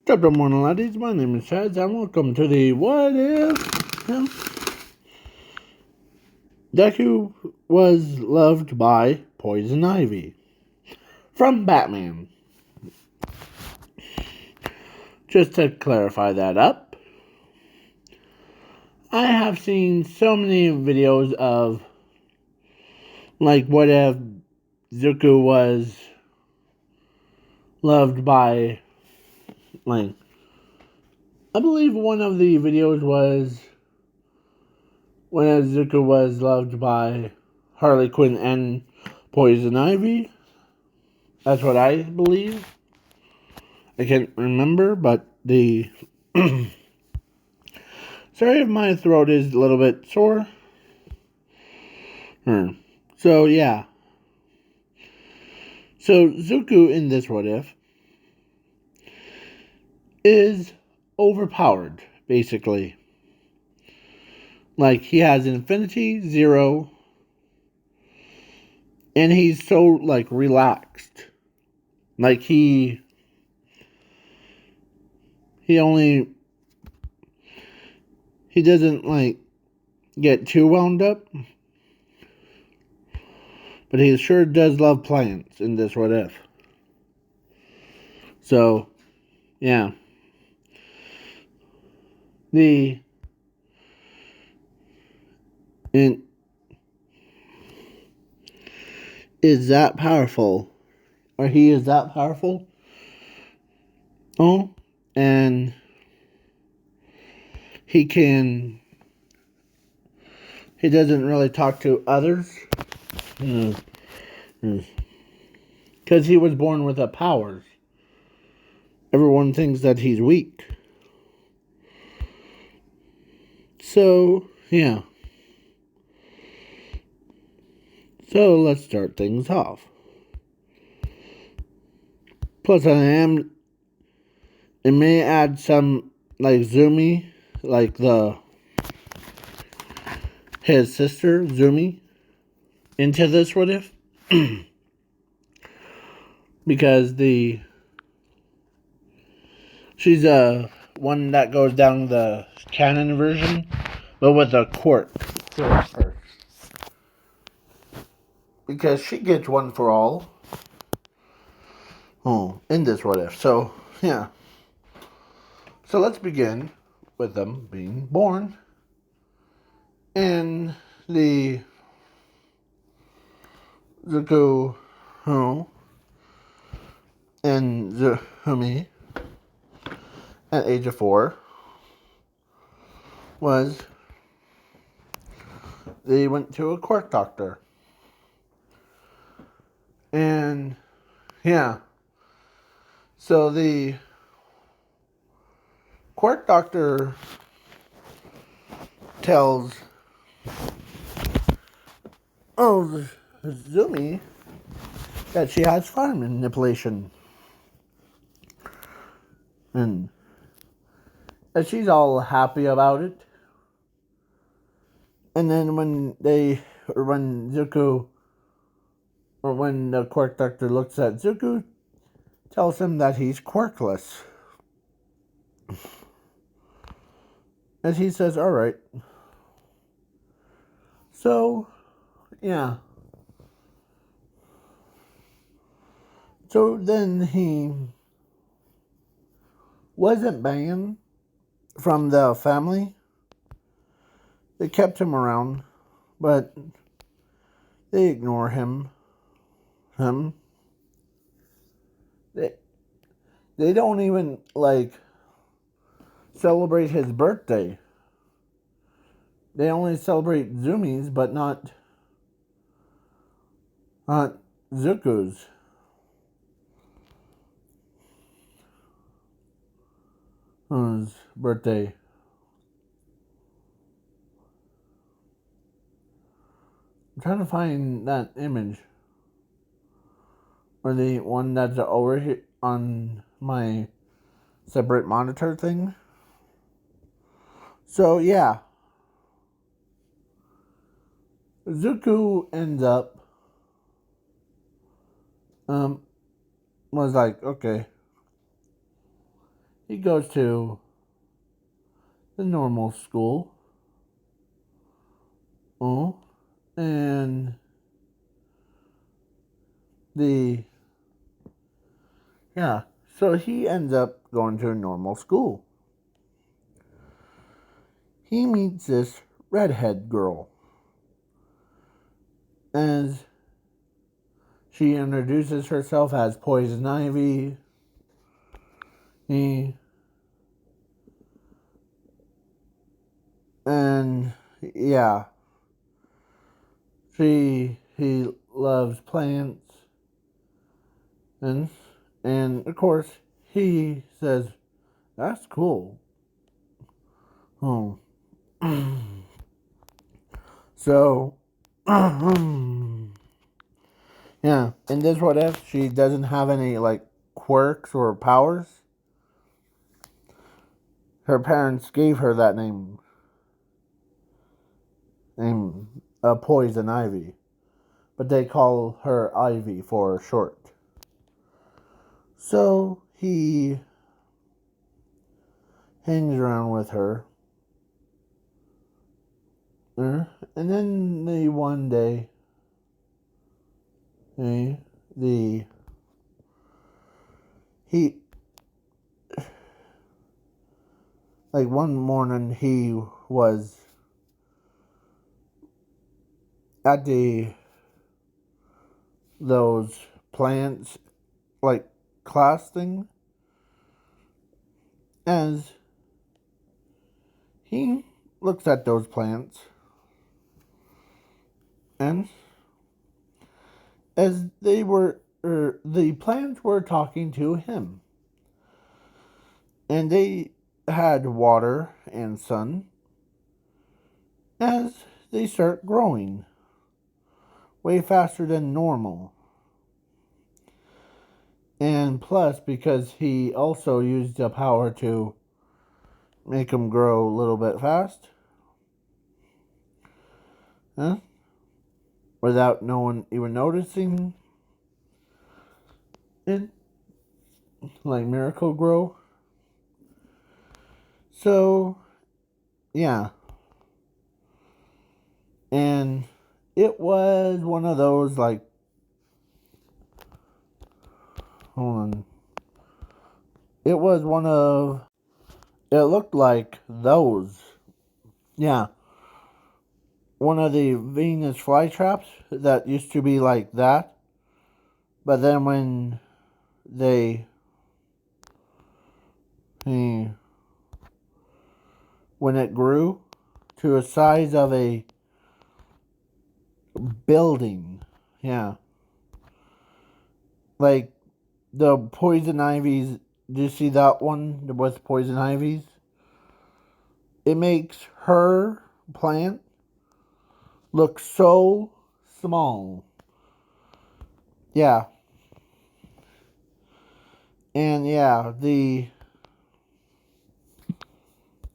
Chapter 1 laddies, my name is Chaz and welcome to the What If? Deku was loved by Poison Ivy from Batman. Just to clarify that up, I have seen so many videos of like what if Zuko was loved by, like, I believe one of the videos was when Zuko was loved by Harley Quinn and Poison Ivy. That's what I believe. I can't remember, but the sorry if my throat is a little bit sore. So yeah. So Zuko in this What If is overpowered, basically. Like, he has Infinity, Zero, and he's so, like, relaxed. Like, he doesn't, like, get too wound up. But he sure does love plants in this What If. So, yeah. Is that powerful? Or he is that powerful? Oh, and he doesn't really talk to others. Because he was born without powers. Everyone thinks that he's weak. So, yeah. So, let's start things off. Plus, it may add some, like, Zumi, like his sister, Zumi, into this What If. Because she's one that goes down the canon version, but with a quirk. Because she gets one for all. Oh, in this What If. So, yeah. So let's begin with them being born in the Zuko, and Zumi at age of 4 was they went to a quirk doctor. And yeah. So the quirk doctor tells Zumi that she has fire manipulation. And that she's all happy about it. And then when the quirk doctor looks at Zuko, tells him that he's quirkless. And he says, alright. So, yeah. So then he wasn't banned from the family. They kept him around, but they ignore him. They don't even, like, celebrate his birthday. They only celebrate Zumi's, but not Zuko's. His birthday. I'm trying to find that image. Or the one that's over here on my separate monitor thing. So, yeah. Zuko ends up was like, okay. he goes to the normal school. Oh, and so he ends up going to a normal school. He meets this redhead girl as she introduces herself as Poison Ivy. And yeah, he loves plants, and of course he says, "That's cool." Oh, so yeah. And this what if she doesn't have any like quirks or powers? Her parents gave her that name, Poison Ivy, but they call her Ivy for short. So he hangs around with her. And then one day, the he like one morning he was at those plants like class thing, as he looks at those plants, and as the plants were talking to him, and they had water and sun as they start growing way faster than normal. And plus, because he also used the power to make them grow a little bit fast, without no one even noticing it, like Miracle Grow. So, yeah. And it was one of those, like, hold on. It was one of, it looked like those. Yeah. One of the Venus flytraps that used to be like that. But then when when it grew to a size of a building, yeah. Like the poison ivies, do you see that one with poison ivies? It makes her plant look so small. Yeah. And yeah,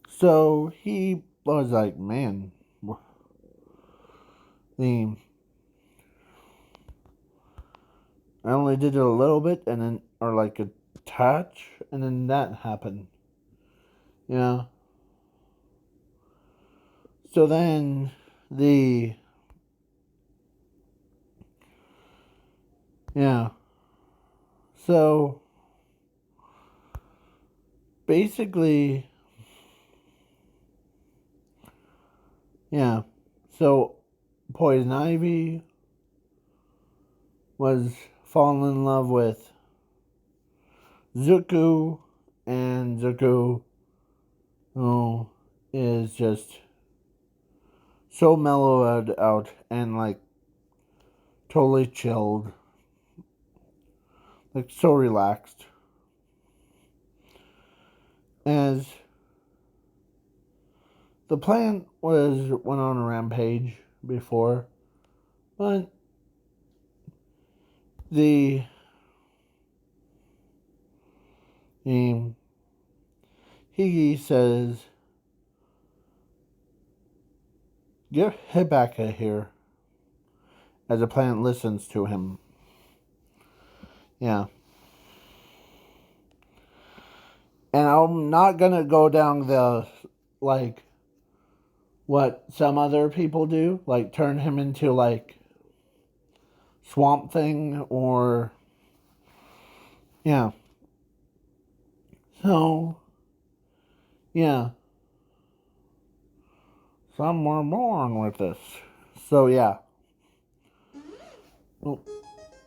so he was like, man, the I only did it a little bit, and then, or like a touch, and then that happened. Yeah. So then the, yeah. So basically, yeah. So Poison Ivy was falling in love with Zuko, and Zuko, is just so mellowed out and like totally chilled, like so relaxed, as the plant went on a rampage before, but the he says, get back here, as the plant listens to him. Yeah. And I'm not gonna go down the, like, what some other people do, like turn him into, like, Swamp Thing or, yeah. So, yeah. Some were born with this. So, yeah. Oh,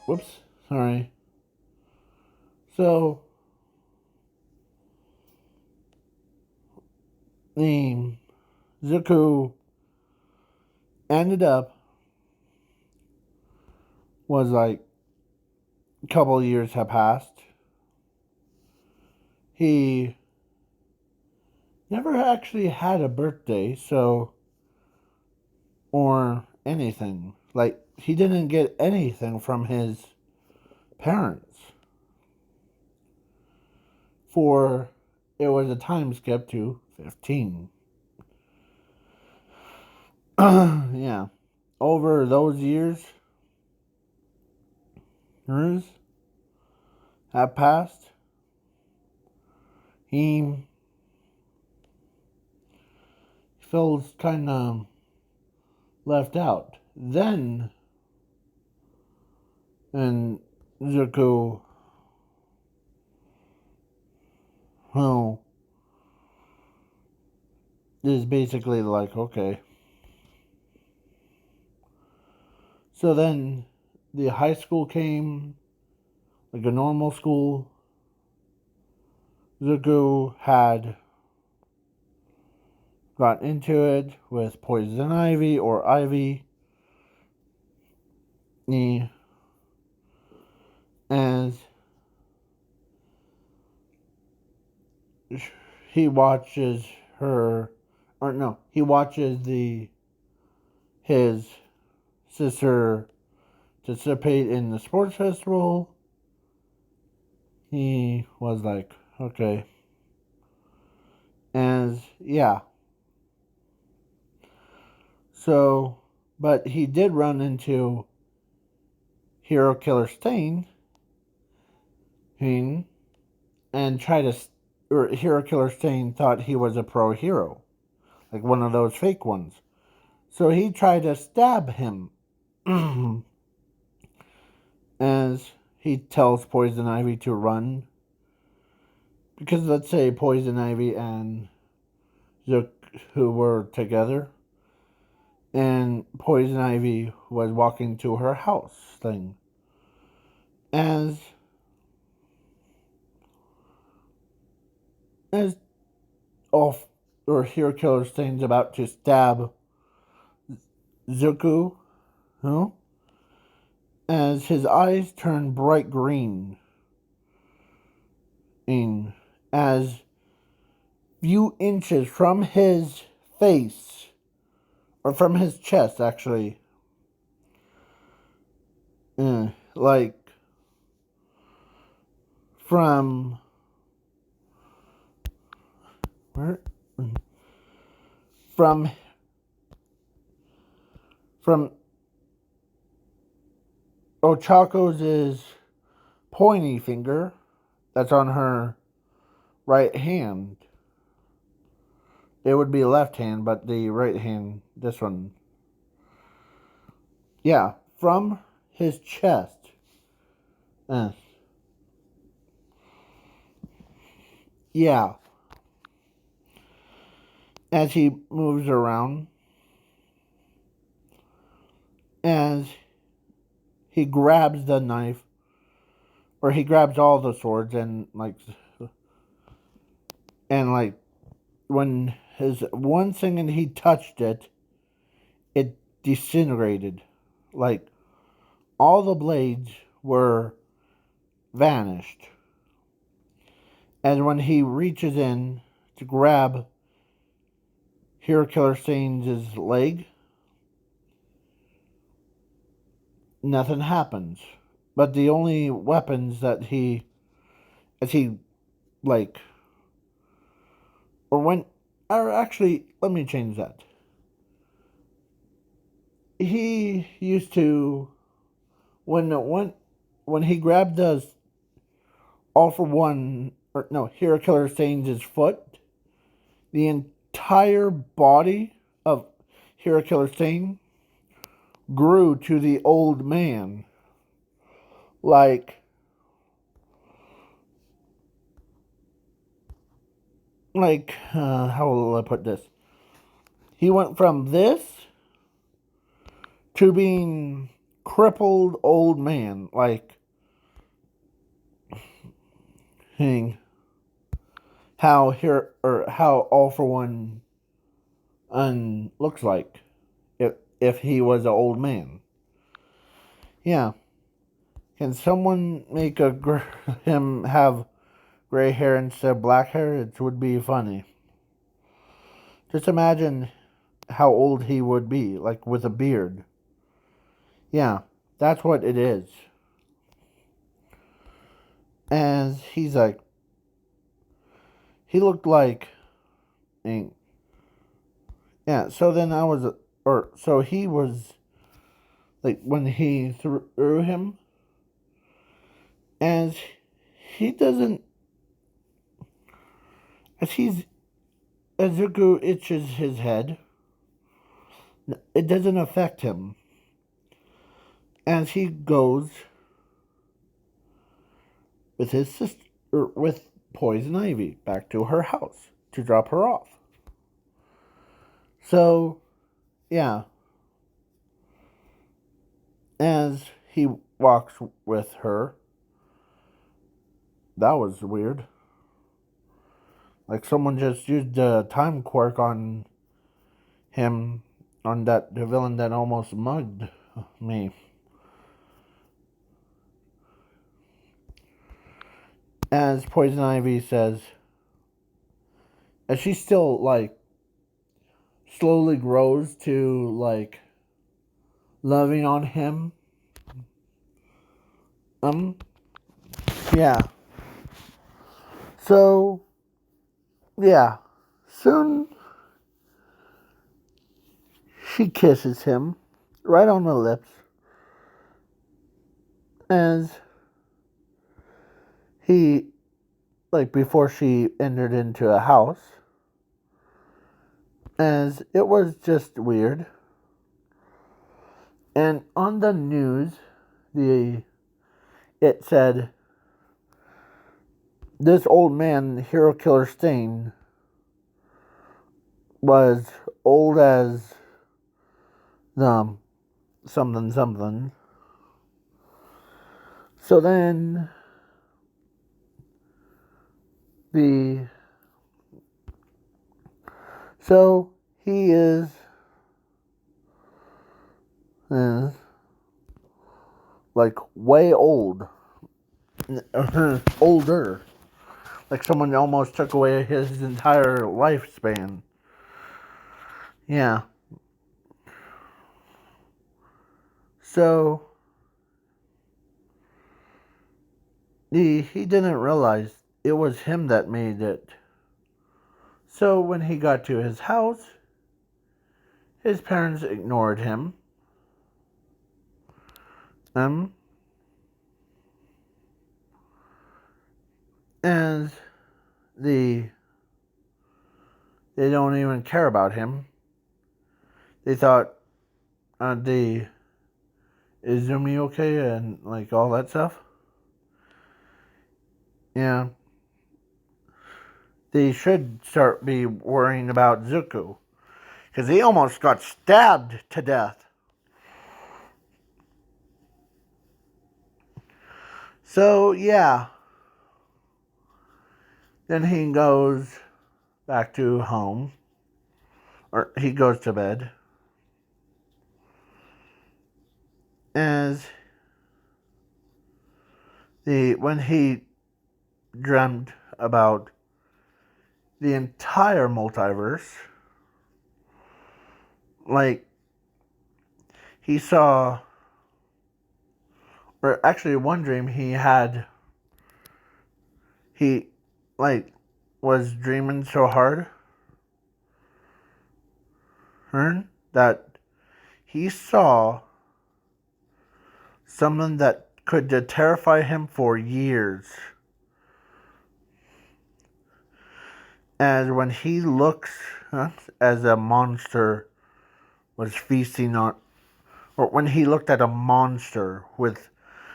whoops. Sorry. So, the Zuko ended up was like a couple of years have passed. He never actually had a birthday, so, or anything. Like, he didn't get anything from his parents. For it was a time skip to 15. Yeah. Over those years have passed, he feels kind of left out. Then, and Zuko, who is basically like, okay. So then the high school came, like a normal school. Zuko had got into it with Poison Ivy or Ivy. As he watches her, or no, he watches his sister participate in the sports festival. He was like, okay. As, yeah. So, but he did run into Hero Killer Stain and try to, or Hero Killer Stain thought he was a pro hero, like one of those fake ones. So he tried to stab him. As he tells Poison Ivy to run. Because let's say Poison Ivy and Zook, who were together, and Poison Ivy was walking to her house thing. As off or Hero Killer Stain's about to stab Zuko, huh? As his eyes turn bright green, and as few inches from his face, or from his chest actually, like from where from Ochako's pointy finger that's on her right hand. It would be left hand, but the right hand, this one. Yeah, from his chest. Yeah. As he moves around, as he grabs the knife, or he grabs all the swords, and like when his one thing and he touched it, it disintegrated. Like all the blades were vanished. And when he reaches in to grab Hero Killer Stains' leg, nothing happens. But the only weapons that like, or actually, let me change that. He used to, when he grabbed the All for One, or no, Hero Killer Sane's foot, the entire body of Hero Killer Sane grew to the old man. Like how will I put this? He went from this to being crippled old man, like how here or how All for One looks like if he was an old man. Yeah. Can someone make him have gray hair instead of black hair? It would be funny. Just imagine how old he would be, like with a beard. Yeah, that's what it is. And he's like, he looked like, yeah. So then so he was like when he threw him, as he doesn't, as Zuko itches his head, it doesn't affect him. As he goes with his sister, with Poison Ivy, back to her house to drop her off. So, yeah. As he walks with her, that was weird. Like someone just used a time quirk on him, on the villain that almost mugged me. As Poison Ivy says, as she still like slowly grows to like loving on him. Yeah. So, yeah. Soon she kisses him right on the lips as he, like before she entered into a house, as it was just weird. And on the news, it said, this old man, Hero Killer Stain, was old as the something something. So then so he is like way old, older, like someone almost took away his entire lifespan. Yeah. So he didn't realize it was him that made it. So when he got to his house, his parents ignored him. And they don't even care about him. They thought, is Izumi okay? And like all that stuff. Yeah. They should start be worrying about Zuko. Because he almost got stabbed to death. So, yeah. Then he goes back to home. Or he goes to bed. As when he dreamt about the entire multiverse, like he saw, or actually one dream he like was dreaming so hard that he saw something that could terrify him for years. As when he looks, as a monster was feasting on, or when he looked at a monster with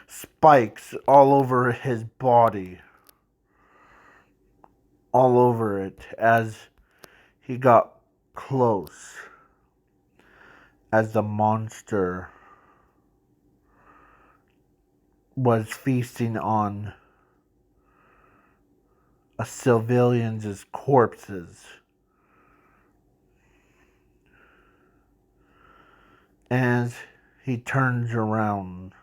spikes all over his body, all over it, as he got close, as the monster was feasting on a civilians' corpses. As he turns around,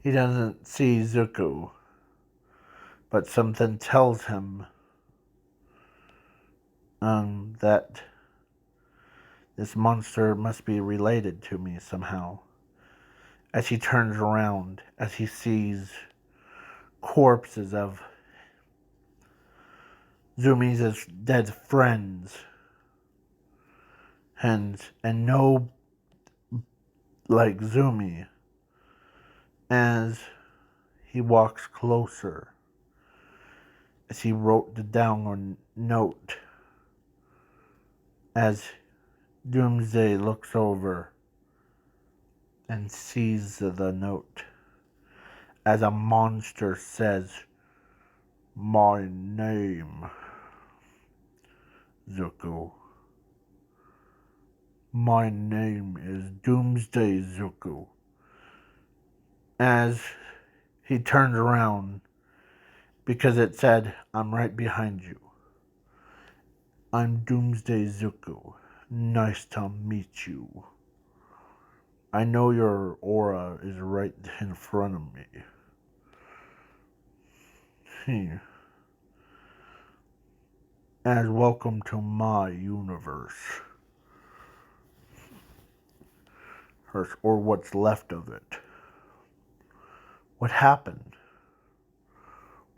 he doesn't see Zuko, but something tells him that this monster must be related to me somehow. As he turns around, as he sees corpses of Zumi's dead friends, and no like Zumi, as he walks closer, as he wrote down a note, as Doomsday looks over and sees the note, as a monster says, "My name, Zuko. My name is Doomsday Zuko." As he turned around, because it said, "I'm right behind you. I'm Doomsday Zuko. Nice to meet you. I know your aura is right in front of me." As welcome to my universe. Or what's left of it. What happened?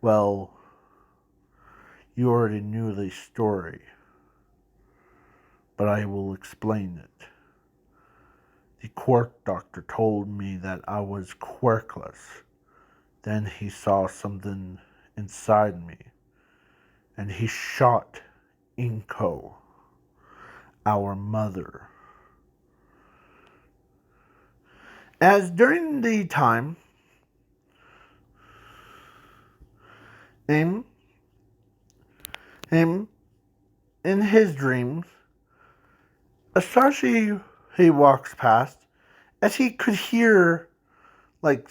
Well, you already knew the story, but I will explain it. The quirk doctor told me that I was quirkless. Then he saw something inside me, and he shot Inko, our mother. As during the time, him in his dreams, Asashi, he walks past, as he could hear, like,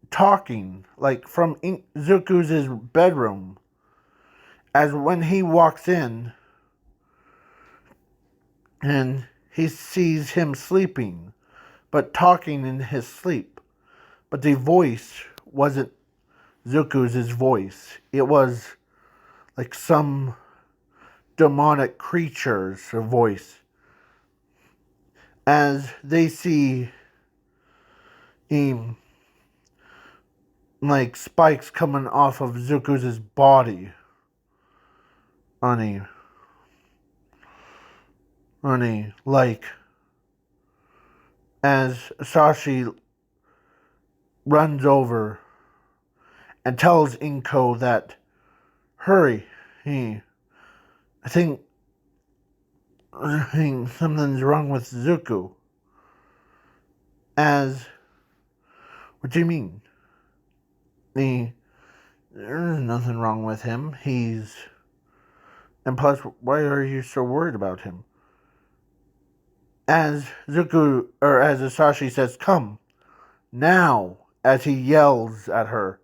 talking, like, from Zuko's bedroom. As when he walks in, and he sees him sleeping, but talking in his sleep. But the voice wasn't Zuko's voice. It was like some demonic creature's voice. As they see him, like spikes coming off of Zuko's body. Honey, like, as Sashi runs over and tells Inko that, hurry, I think something's wrong with Zuko. As, what do you mean? There's nothing wrong with him. And plus, why are you so worried about him? As Zuko, or as Asashi says, come, now, as he yells at her.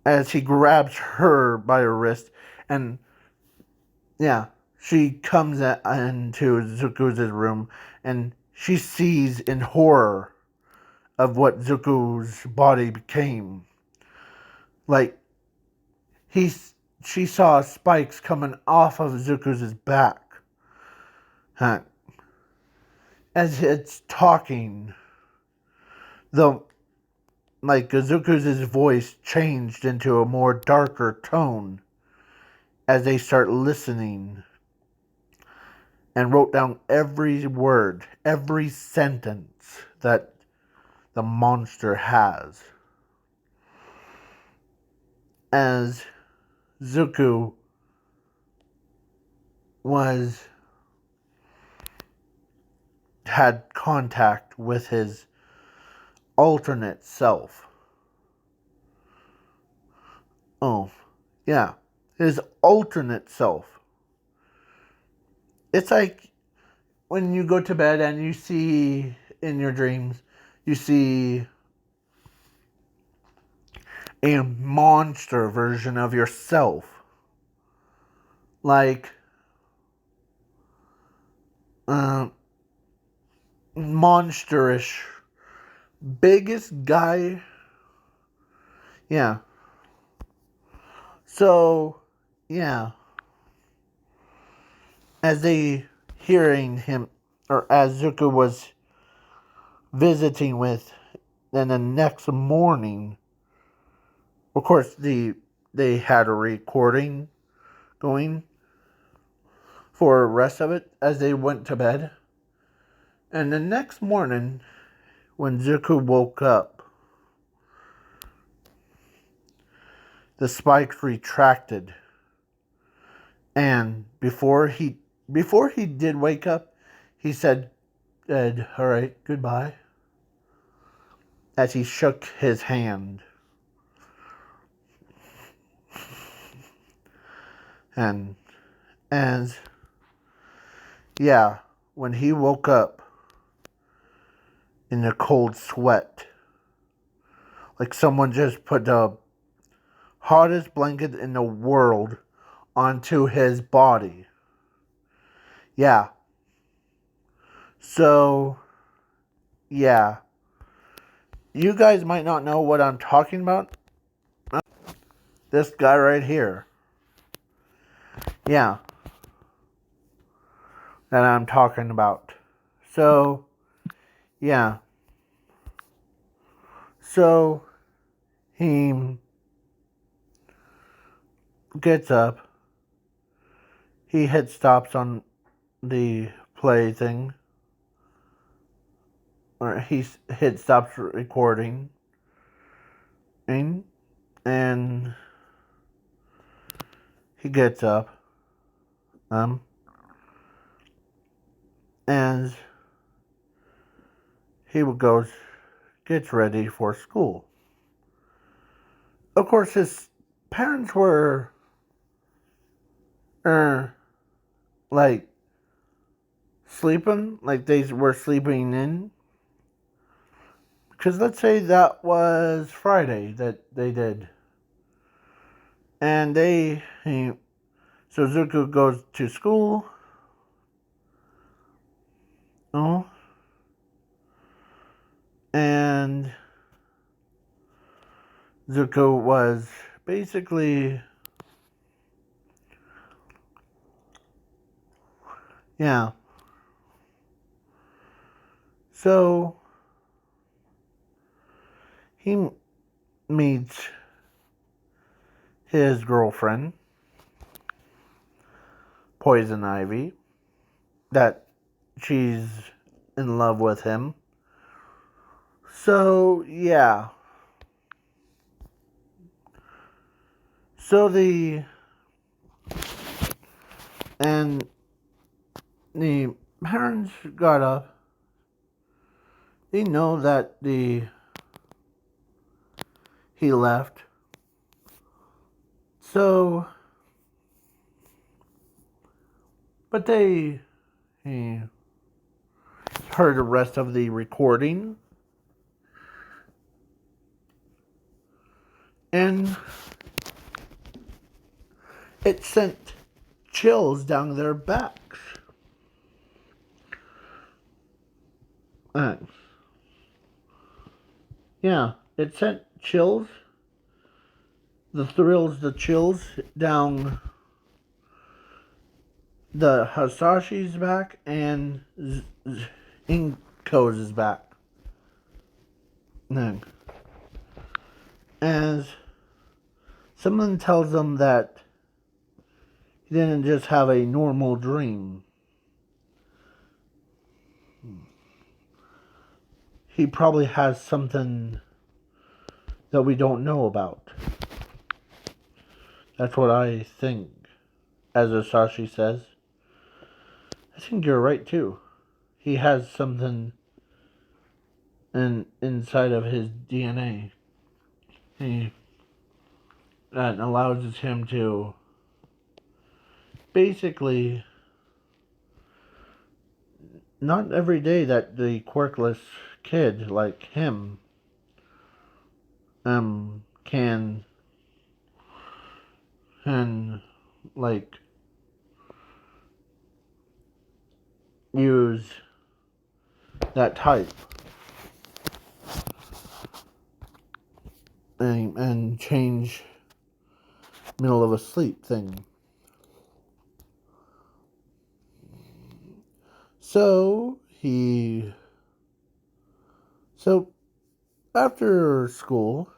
As he grabs her by her wrist, and, yeah, she comes into Zuko's room, and she sees in horror of what Zuko's body became. Like, she saw spikes coming off of Zuko's back. As it's talking, Zuko's voice changed into a more darker tone as they start listening, and wrote down every word, every sentence that the monster has. As Zuko had contact with his alternate self. Oh, yeah. His alternate self. It's like when you go to bed and you see in your dreams, you see a monster version of yourself. Like, monsterish. Biggest guy. Yeah. So, yeah. As they hearing him, or as Zuko was visiting with, then the next morning, of course, they had a recording going for the rest of it as they went to bed. And the next morning, when Zuko woke up, the spikes retracted. And before he did wake up, he said, all right, goodbye, as he shook his hand. And as, yeah, when he woke up in a cold sweat, like someone just put the hottest blanket in the world onto his body. Yeah. So, yeah. You guys might not know what I'm talking about. This guy right here. Yeah. That I'm talking about. So, yeah. So, he gets up. He hit stops on the play thing. Or he hit stops recording. And he gets up. And he gets ready for school. Of course, his parents were, like, sleeping, like they were sleeping in. Because let's say that was Friday that they did. And so Zuko goes to school. Oh. And Zuko was basically, yeah. So he meets his girlfriend, Poison Ivy, that she's in love with him. So, yeah. So the parents got up. They know that he left. So, but they heard the rest of the recording. And it sent chills down their backs. Yeah, it sent chills. The thrills, the chills down the Hasashi's back and Inko's back. As someone tells them that he didn't just have a normal dream. He probably has something that we don't know about. That's what I think. As Asashi says, I think you're right too. He has something inside of his DNA that allows him to basically, not every day that the quirkless kid like him can like use that type and change middle of a sleep thing. So after school,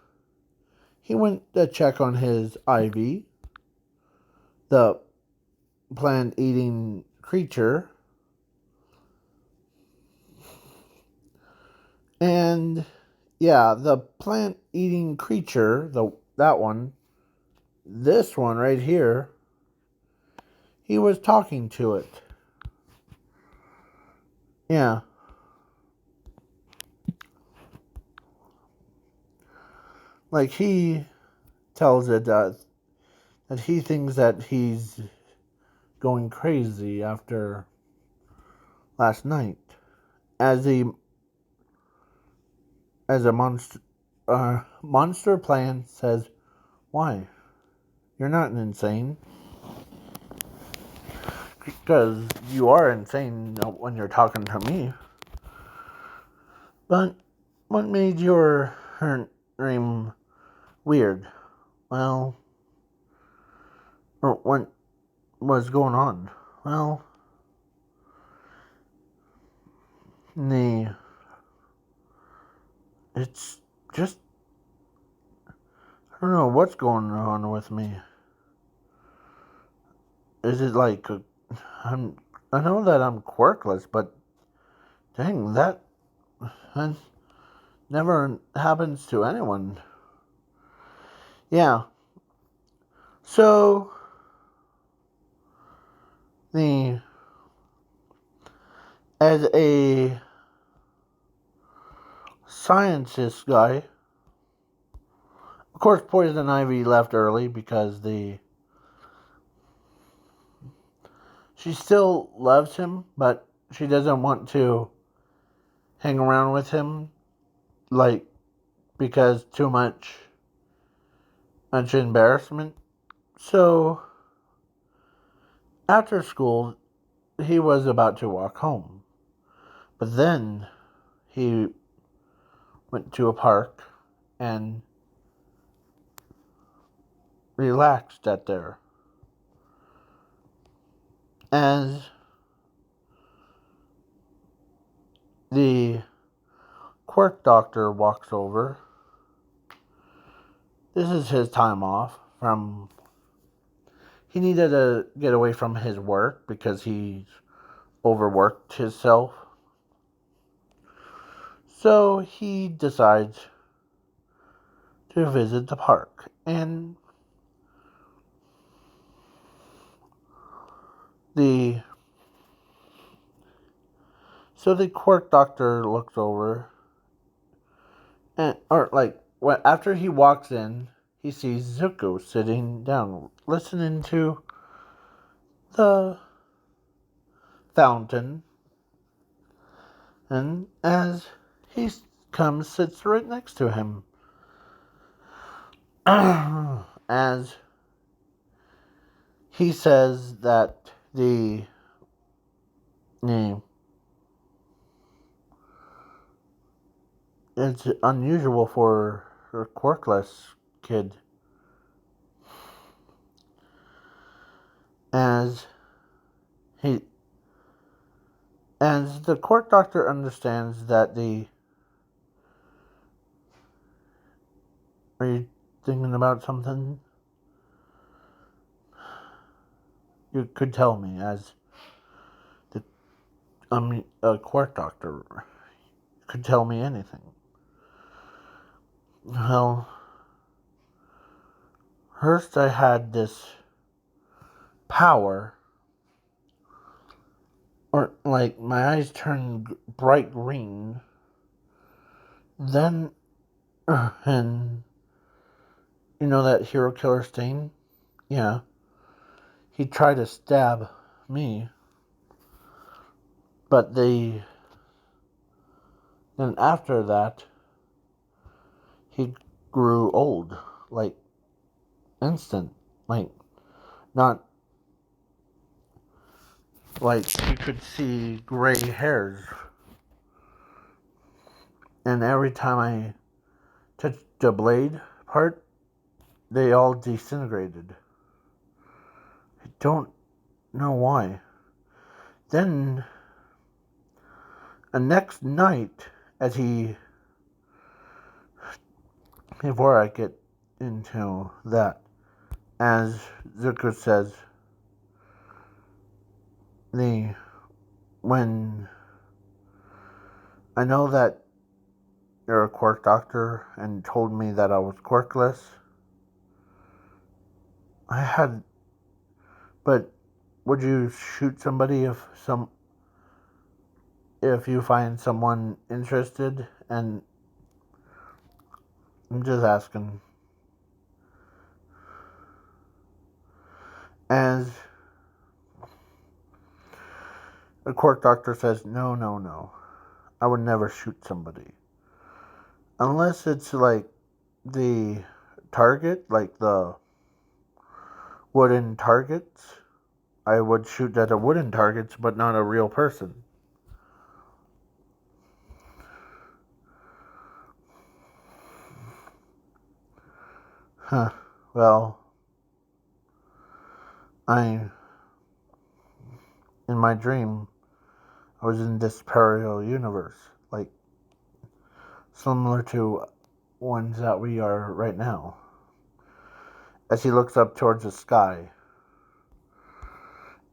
he went to check on his Ivy, the plant-eating creature, and yeah, the plant-eating creature, this one right here, he was talking to it. Yeah. Like he tells it that he thinks that he's going crazy after last night. As a monster plan says, why? You're not insane. Because you are insane when you're talking to me. But what made your dream weird? Well, or what was going on? Well, it's just, I don't know what's going on with me. Is it like, I know that I'm quirkless, but dang, that never happens to anyone. Yeah. So, as a scientist guy, of course, Poison Ivy left early because she still loves him, but she doesn't want to hang around with him, like, because too much embarrassment. So, after school, he was about to walk home. But then he went to a park and relaxed at there. As the quirk doctor walks over, this is his time off from. He needed to get away from his work because he overworked himself. So he decides to visit the park. And the quirk doctor looks over and after he walks in, he sees Zuko sitting down listening to the fountain, and as he sits right next to him. As he says that it's unusual for a quirkless kid. As the quirk doctor understands that are you thinking about something? You could tell me, as a quirk doctor. You could tell me anything. Well, First, I had this power, or like my eyes turned bright green. Then, and you know that hero killer Stain? Yeah. He tried to stab me, but then after that, he grew old, like instant, like not like you could see gray hairs, and every time I touched the blade part, they all disintegrated. I don't know why. Then, the next night, before I get into that, as Zuko says, when I know that you're a quirk doctor and told me that I was quirkless, but would you shoot somebody if you find someone interested? And I'm just asking. As the quirk doctor says, no, no, no. I would never shoot somebody. Unless it's like the target, like the wooden targets. I would shoot at the wooden targets, but not a real person. Huh. Well, in my dream, I was in this parallel universe, like similar to ones that we are right now. As he looks up towards the sky,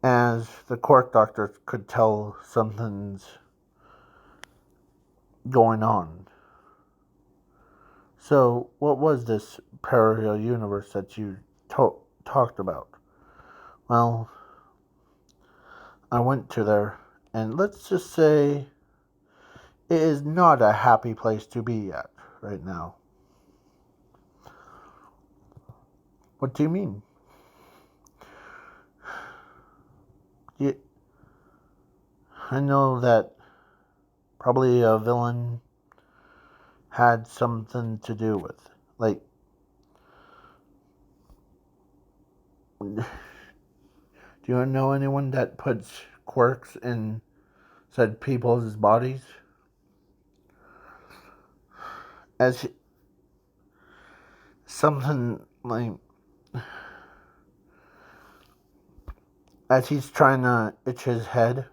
as the quirk doctor could tell something's going on. So, what was this parallel universe that you talked about? Well, I went to there, and let's just say it is not a happy place to be at right now. What do you mean? I know that probably a villain had something to do with. Like, do you know anyone that puts quirks in said people's bodies? As something like, as he's trying to itch his head,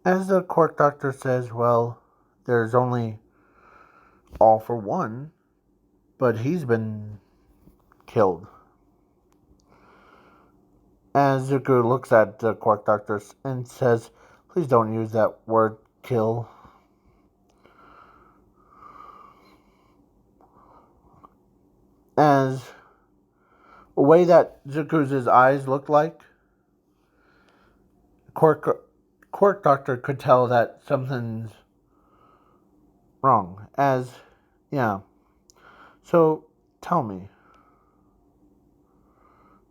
as the quirk doctor says, well, there's only all for one, but he's been killed. As Zuko looks at the quirk doctor and says, please don't use that word kill. As the way that Zuko's eyes looked like, Quirk Doctor could tell that something's wrong. Yeah. So, tell me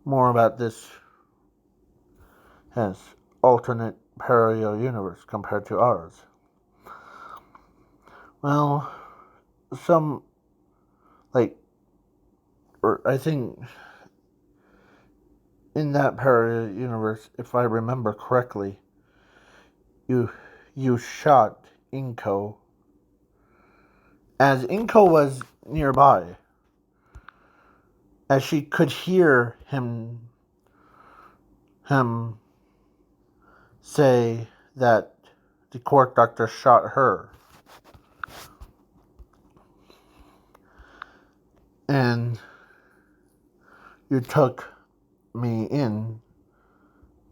more about this alternate parallel universe compared to ours. Well, some, I think in that parallel universe, if I remember correctly, you shot Inko as Inko was nearby, as she could hear him say that the quirk doctor shot her. And you took me in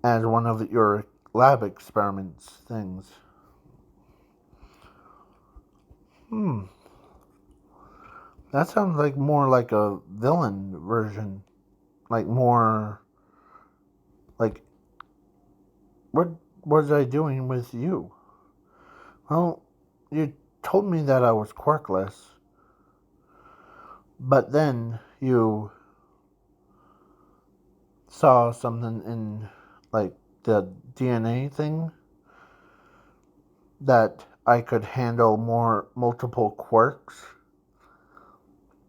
as one of your lab experiments things. That sounds like more like a villain version. Like more like what was I doing with you? Well, you told me that I was quirkless, but then you saw something in like the DNA thing that I could handle more multiple quirks.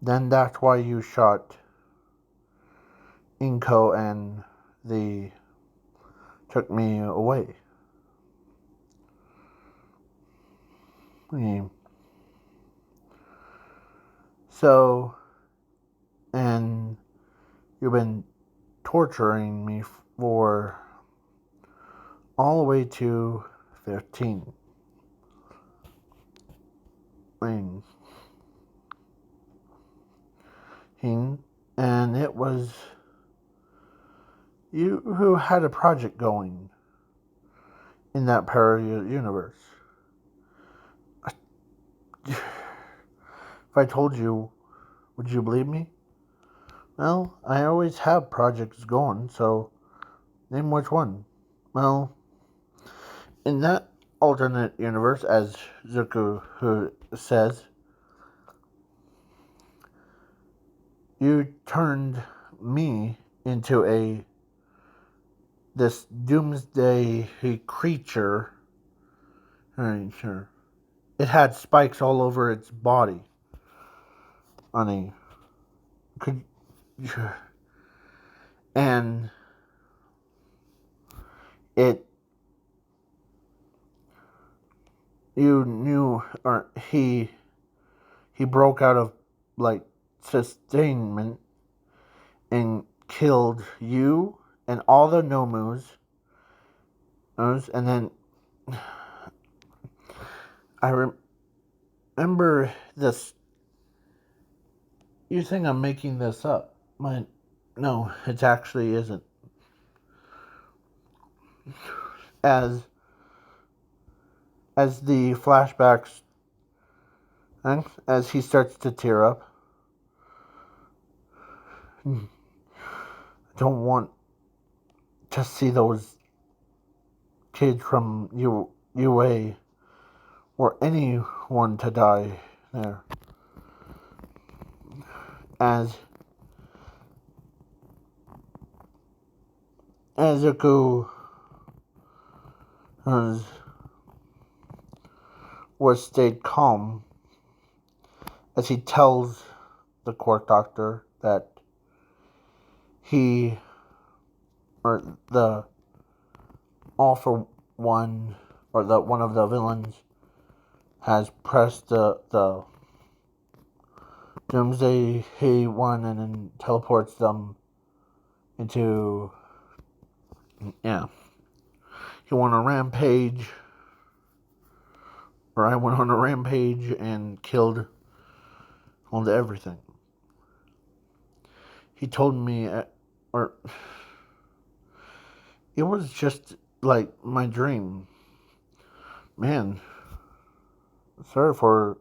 Then that's why you shot Inko and the took me away. Yeah. So, and you've been torturing me for all the way to 15. I mean, and it was you who had a project going in that parallel universe. If I told you, would you believe me? Well, I always have projects going, so name which one. Well, in that alternate universe, as Zuko who says, you turned me into this doomsday creature. Sure. It had spikes all over its body. On a could and it you knew or he broke out of like sustainment and killed you and all the Nomus, and then I remember this. You think I'm making this up? No, it actually isn't. As the flashbacks, and as he starts to tear up, I don't want to see those kids from UA or anyone to die there. As Zuko was stayed calm as he tells the court doctor that he or the all for one or the one of the villains has pressed the Doomsday one and then teleports them into he went on a rampage or I went on a rampage and killed onto everything. He told me or it was just like my dream. Man, sorry for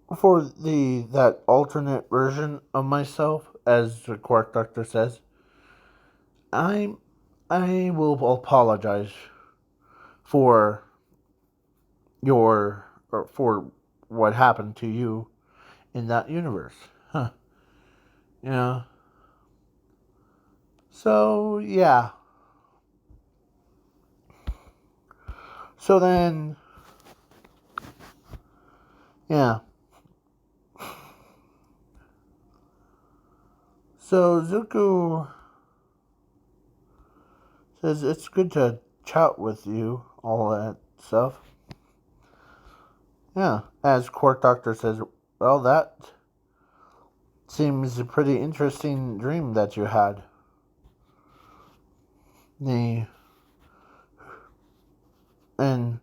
that alternate version of myself, as the Quark Doctor says. I will apologize for for what happened to you in that universe. Huh. Yeah. So yeah. So then yeah. So Zuko says it's good to chat with you, all that stuff. Yeah, as Court Doctor says, well, that seems a pretty interesting dream that you had. And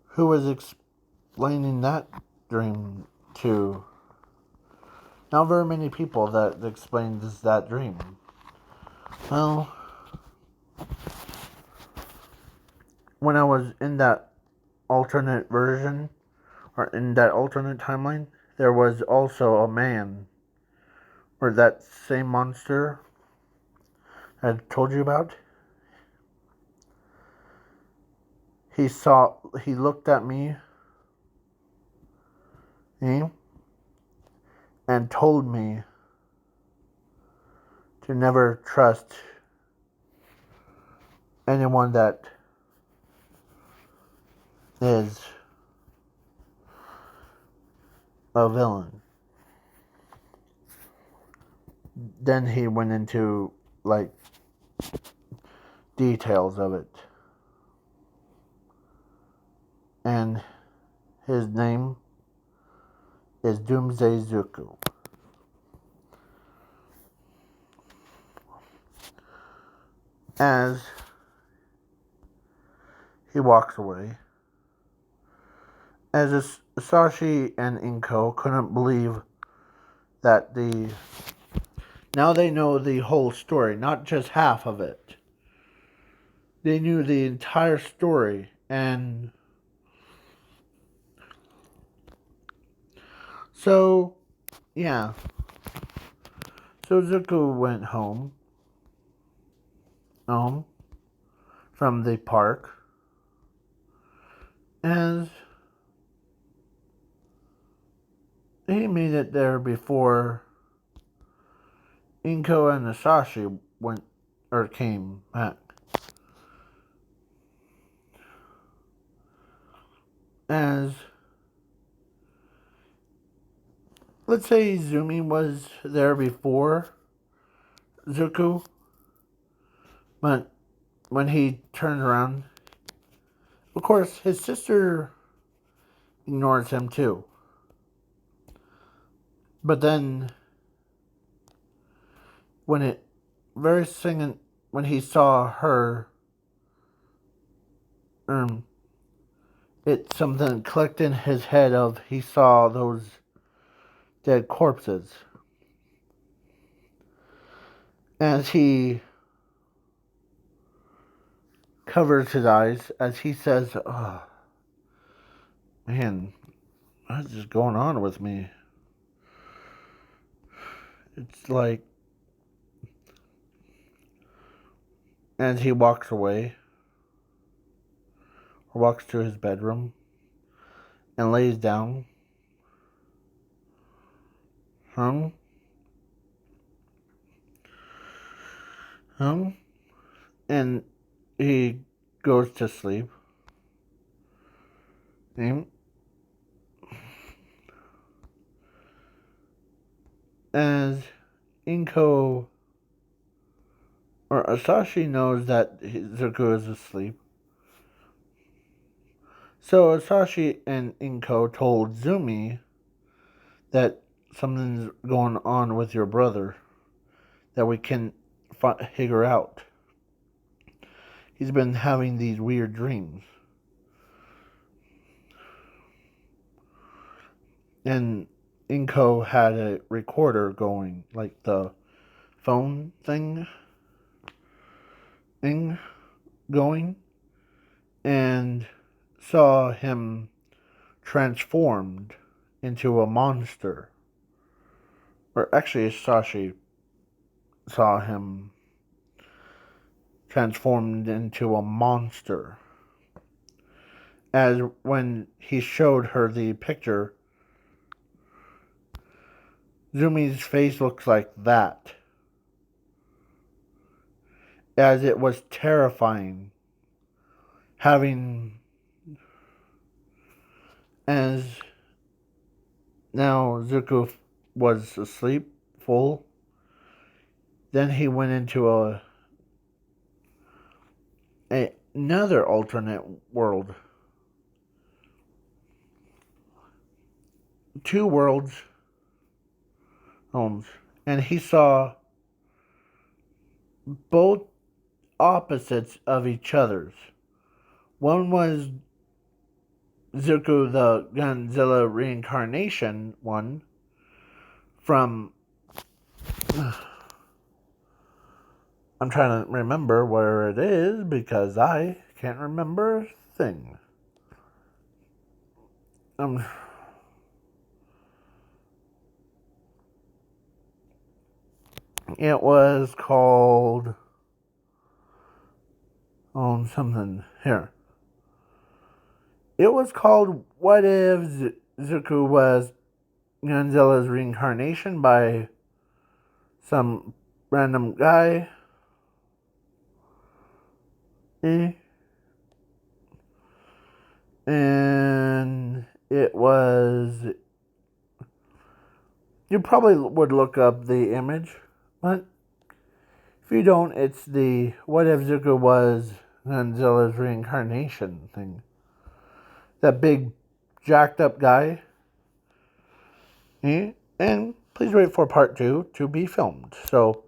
who was explaining that dream to? Not very many people that explains that dream. Well, when I was in that alternate version or in that alternate timeline, there was also a man, or that same monster I told you about. He looked at me, and told me to never trust anyone that is a villain. Then he went into, like, details of it. And his name is Doomsday Zuko. As he walks away, as Sashi and Inko couldn't believe that now they know the whole story, not just half of it. They knew the entire story, and so, yeah. So Zuko went home from the park, and he made it there before Inko and Asashi came back. As, let's say Zumi was there before Zuko, but when he turned around, of course, his sister ignores him too. But then, when he saw her, something clicked in his head of he saw those dead corpses. As he covers his eyes, as he says, "Oh, man, what's just going on with me?" It's like, as he walks away, or walks to his bedroom, and lays down, and he goes to sleep. As Inko or Asashi knows that Zuko is asleep. So Asashi and Inko told Zumi that something's going on with your brother that we can figure out. He's been having these weird dreams. And Inko had a recorder going, like the phone thing going, and saw him transformed into a monster. Or actually, Sashi saw him transformed into a monster. As when he showed her the picture, Zumi's face looks like that. As it was terrifying. As now Zuko was asleep, full. Then he went into another alternate world. 2 worlds homes. And he saw both opposites of each other's. One was Zuko the Godzilla reincarnation one from... I'm trying to remember where it is because I can't remember a thing. um, it was called, something here. It was called What If Zuko Was Godzilla's Reincarnation by some random guy. And it was, you probably would look up the image, but if you don't, it's the What If Zuko Was Godzilla's Reincarnation thing. That big jacked up guy. And please wait for part 2 to be filmed. So